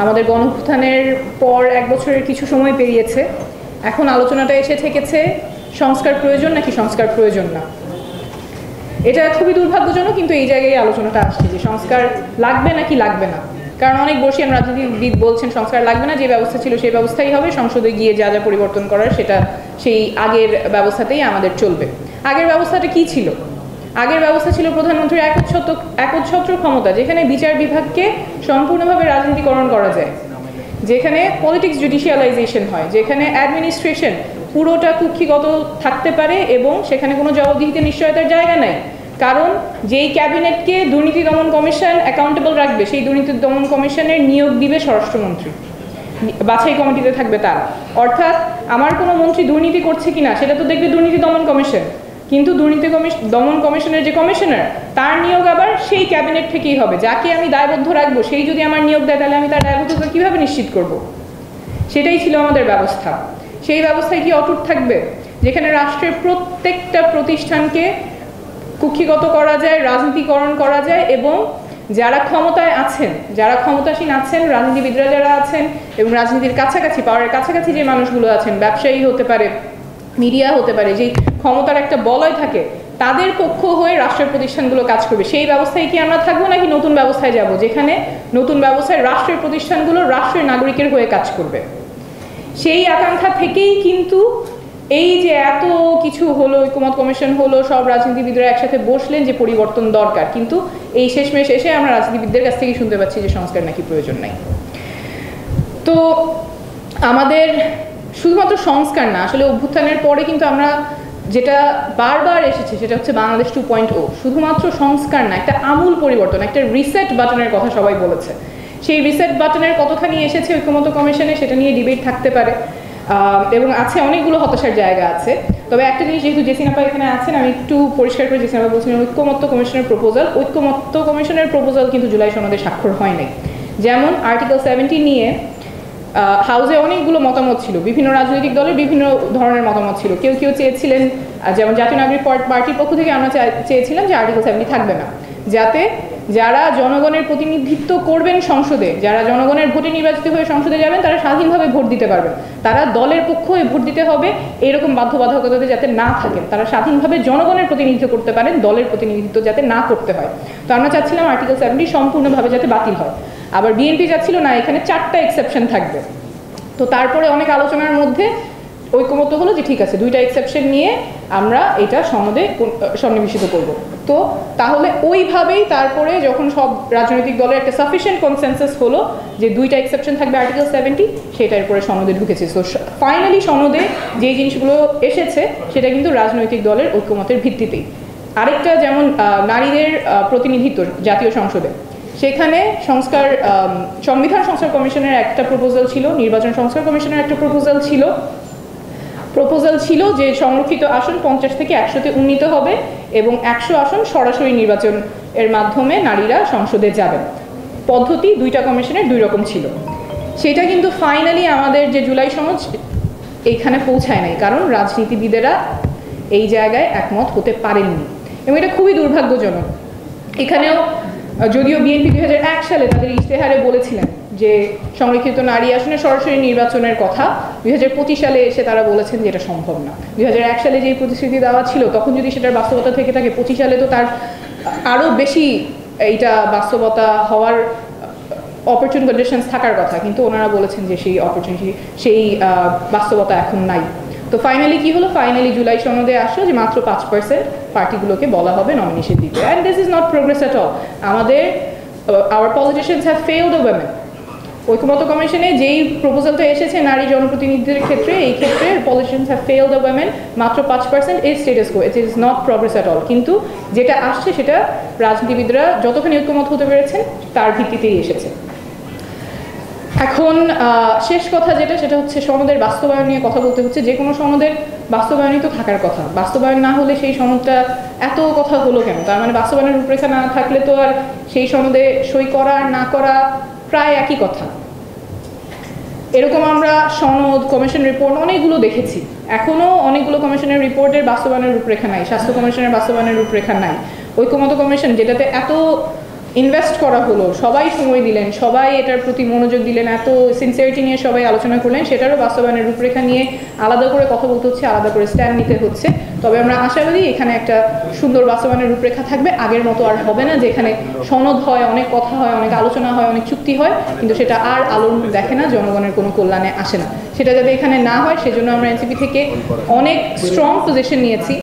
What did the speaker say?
আমাদের গণঅভ্যুত্থানের পর 1 বছরের কিছু সময় পেরিয়েছে। এখন আলোচনাটা এসে ঠেকেছে সংস্কার প্রয়োজন নাকি সংস্কার প্রয়োজন না। এটা খুবই দুর্ভাগ্যজনক, কিন্তু এই জায়গায় আলোচনাটা আসছে যে সংস্কার লাগবে নাকি লাগবে না। কারণ অনেক বর্ষিয়ান রাজনীতিবিদ বলছেন সংস্কার লাগবে না, যে ব্যবস্থা ছিল সেই ব্যবস্থাই হবে, সংসদে গিয়ে যা যা পরিবর্তন করার সেটা সেই আগের ব্যবস্থাতেই আমাদের চলবে। আগের ব্যবস্থাটা কি ছিল? আগের ব্যবস্থা ছিল প্রধানমন্ত্রীর একচ্ছত্র ক্ষমতা, যেখানে বিচার বিভাগকে সম্পূর্ণভাবে রাজনীতিকরণ করা যায়, যেখানে পলিটিক্স জুডিশিয়ালাইজেশন হয়, যেখানে অ্যাডমিনিস্ট্রেশন পুরোটা কুক্ষিগত থাকতে পারে এবং সেখানে কোনো জবাবদিহিতে নিশ্চয়তার জায়গা নাই। কারণ যেই ক্যাবিনেটকে দুর্নীতি দমন কমিশন অ্যাকাউন্টেবল রাখবে, সেই দুর্নীতি দমন কমিশনের নিয়োগ দিবে স্বরাষ্ট্রমন্ত্রী, বাছাই কমিটিতে থাকবে তারা। অর্থাৎ আমার কোনো মন্ত্রী দুর্নীতি করছে কিনা সেটা তো দেখবে দুর্নীতি দমন কমিশন, কিন্তু দুর্নীতি দমন কমিশনের যে কমিশনার, তার নিয়োগ আবার সেই ক্যাবিনেট থেকেই হবে। যাকে আমি দায়বদ্ধ রাখবো সেই যদি আমার নিয়োগ দেয়, তাহলে আমি তার দায়বদ্ধতা কীভাবে নিশ্চিত করব? সেটাই ছিল আমাদের ব্যবস্থা। সেই ব্যবস্থায় কি অটুট থাকবে, যেখানে রাষ্ট্রের প্রত্যেকটা প্রতিষ্ঠানকে কুক্ষিগত করা যায়, রাজনীতিকরণ করা যায়, এবং যারা ক্ষমতায় আছেন, যারা ক্ষমতাসীন আছেন, রাজনীতিবিদরা যারা আছেন এবং রাজনীতির কাছাকাছি, পাওয়ারের কাছাকাছি যে মানুষগুলো আছেন, ব্যবসায়ী হতে পারে, মিডিয়া হতে পারে, যেই ক্ষমতার একটা বলয় থাকে, তাদের পক্ষ হয়ে রাষ্ট্রের প্রতিষ্ঠানগুলো কাজ করবে। সেই ব্যবস্থায় কি আমরা থাকবো, নাকি নতুন ব্যবস্থায় যাব, যেখানে নতুন ব্যবস্থায় রাষ্ট্রের প্রতিষ্ঠানগুলো রাষ্ট্রের নাগরিকের হয়ে কাজ করবে? সেই আকাঙ্ক্ষা থেকেই কিন্তু এই যে এত কিছু হলো, ঐকমত্য কমিশন হলো, সব রাজনীতিবিদরা একসাথে বসলেন যে পরিবর্তন দরকার, কিন্তু এই শেষমেশ এসে আমরা রাজনীতিবিদদের কাছ থেকে শুনতে পাচ্ছি যে সংস্কার নাকি প্রয়োজন নাই। তো আমাদের শুধুমাত্র সংস্কার না, আসলে অভ্যুত্থানের পরে কিন্তু আমরা যেটা বারবার এসেছে সেটা হচ্ছে বাংলাদেশ 2.0। শুধুমাত্র সংস্কার না, একটা আমূল পরিবর্তন, একটা রিসেট বাটনের কথা সবাই বলেছে। সেই রিসেট বাটনের কতখানি এসেছে ঐকমত্য কমিশনে, সেটা নিয়ে ডিবেট থাকতে পারে, এবং আছে অনেকগুলো হতাশার জায়গা আছে। তবে একটা জিনিস, যেহেতু জেসিনাপা এখানে আছেন, আমি একটু পরিষ্কার করে জেসিনাপা বলছিলেন ঐকমত্য কমিশনের প্রপোজাল কিন্তু জুলাই সনদে স্বাক্ষর হয় নাই। যেমন আর্টিকেল 70 নিয়ে হাউসে অনেকগুলো মতামত ছিল, বিভিন্ন রাজনৈতিক দলের বিভিন্ন ধরনের মতামত ছিল। কেউ কেউ চেয়েছিলেন, যেমন জাতীয় নাগরিক পার্টির পক্ষ থেকে আমরা চেয়েছিলাম যে আর্টিকেল 70 থাকবে না, যাতে যারা জনগণের প্রতিনিধিত্ব করবেন সংসদে, যারা জনগণের ভোটে নির্বাচিত হয়ে সংসদে যাবেন, তারা স্বাধীনভাবে ভোট দিতে পারবেন। তারা দলের পক্ষ হয়ে ভোট দিতে হবে এরকম বাধ্যবাধকতাতে যাতে না থাকেন, তারা স্বাধীনভাবে জনগণের প্রতিনিধিত্ব করতে পারেন, দলের প্রতিনিধিত্ব যাতে না করতে হয়। তো আমরা চাচ্ছিলাম আর্টিকেল 70 সম্পূর্ণভাবে যাতে বাতিল হয়। আবার বিএনপি চাচ্ছিল না, এখানে 4টা এক্সেপশন থাকবে। তো তারপরে অনেক আলোচনার মধ্যে ঐকমত্য হলো যে ঠিক আছে, 2টা এক্সেপশন নিয়ে আমরা এটা সনদে সন্নিবেশিত করব। তো তাহলে ওইভাবেই তারপরে যখন সব রাজনৈতিক দলের একটা সাফিসিয়েন্ট কনসেনসাস হলো যে 2টা এক্সেপশন থাকবে আর্টিকেল 70, সেটার উপরে সনদে ঢুকেছে। তো ফাইনালি সনদে যে জিনিসগুলো এসেছে সেটা কিন্তু রাজনৈতিক দলের ঐকমত্যের ভিত্তিতেই। আরেকটা, যেমন নারীদের প্রতিনিধিত্ব জাতীয় সংসদে, সেখানে সংবিধান সংস্কার কমিশনের একটা প্রপোজাল ছিল, নির্বাচন সংস্কার কমিশনের একটা প্রপোজাল ছিল যে সংরক্ষিত আসন 50 থেকে 100-তে উন্নীত হবে এবং 100 আসন সরাসরি নির্বাচন এর মাধ্যমে নারীরা সংসদে যাবেন। পদ্ধতি 2টা কমিশনের 2 রকম ছিল। সেটা কিন্তু ফাইনালি আমাদের যে জুলাই সনদ এইখানে পৌঁছায় নাই, কারণ রাজনীতিবিদেরা এই জায়গায় একমত হতে পারেননি, এবং এটা খুবই দুর্ভাগ্যজনক। এখানেও যদিও বিএনপি 2001 সালে তাদের ইশতেহারে বলেছিলেন যে সংরক্ষিত নারী আসনে সরাসরি নির্বাচনের কথা, 2025 সালে এসে তারা বলেছেন যে এটা সম্ভব না। 2001 সালে যে প্রতিশ্রুতি দেওয়া ছিল, তখন যদি সেটার বাস্তবতা থেকে থাকে, 25 সালে তো তার আরও বেশি এইটা বাস্তবতা হওয়ার অপরচুন কন্ডিশনস থাকার কথা, কিন্তু ওনারা বলেছেন যে সেই বাস্তবতা এখন নাই। তো ফাইনালি কি হলো? ফাইনালি জুলাই সনদে আসলো যে মাত্র 5% পার্টিগুলোকে বলা হবে নমিনেশন দিতে। And this is not progress at all. Our politicians have failed the women. ঐকমত্য কমিশনে যেই প্রপোজালটা এসেছে নারী জনপ্রতিনিধিদের ক্ষেত্রে, এই ক্ষেত্রে politicians have failed the women, মাত্র 5% এই status co, it is not progress at all. কিন্তু যেটা আসছে সেটা রাজনীতিবিদরা যতখানি ঐকমত হতে পেরেছেন তার ভিত্তিতেই এসেছে। এখন শেষ কথা যেটা, সেটা হচ্ছে সনদের বাস্তবায়ন নিয়ে কথা বলতে হচ্ছে। যে কোনো সনদের বাস্তবায়নই তো থাকার কথা, বাস্তবায়ন না হলে সেই সনদটা এত কথা হলো কেন? তার মানে বাস্তবায়নের রূপরেখা না থাকলে তো আর সেই সনদে সই করা আর না করা প্রায় একই কথা। এরকম আমরা সনদ, কমিশন রিপোর্ট অনেকগুলো দেখেছি, এখনও অনেকগুলো কমিশনের রিপোর্টের বাস্তবায়নের রূপরেখা নাই, স্বাস্থ্য কমিশনের বাস্তবায়নের রূপরেখা নাই। ঐকমত্য কমিশন যেটাতে এত ইনভেস্ট করা হলো, সবাই সময় দিলেন, সবাই এটার প্রতি মনোযোগ দিলেন, এত সিনসিয়ারিটি নিয়ে সবাই আলোচনা করলেন, সেটারও বাস্তবায়নের রূপরেখা নিয়ে আলাদা করে কথা বলতে হচ্ছে, আলাদা করে স্ট্যান্ড নিতে হচ্ছে। তবে আমরা আশাবাদী এখানে একটা সুন্দর বাস্তবায়নের রূপরেখা থাকবে, আগের মতো আর হবে না যেখানে সনদ হয়, অনেক কথা হয়, অনেক আলোচনা হয়, অনেক চুক্তি হয়, কিন্তু সেটা আর আলোর মুখ দেখে না, জনগণের কোনো কল্যাণে আসে না। সেটা যাতে এখানে না হয় সেজন্য আমরা এনসিপি থেকে অনেক স্ট্রং পজিশন নিয়েছি।